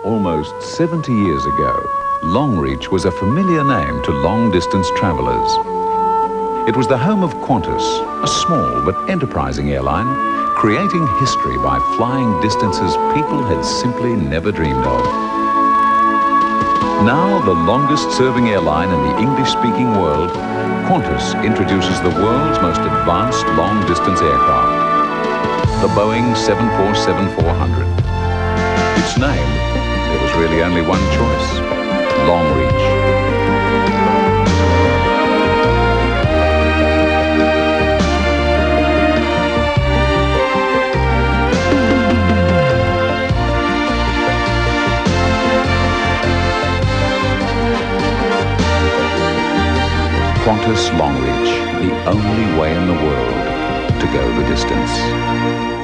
Almost 70 years ago, Longreach was a familiar name to long-distance travellers. It was the home of Qantas, a small but enterprising airline, creating history by flying distances people had simply never dreamed of. Now the longest-serving airline in the English-speaking world, Qantas introduces the world's most advanced long-distance aircraft, the Boeing 747-400. Its name, there was really only one choice: Longreach. Qantas Longreach, the only way in the world to go the distance.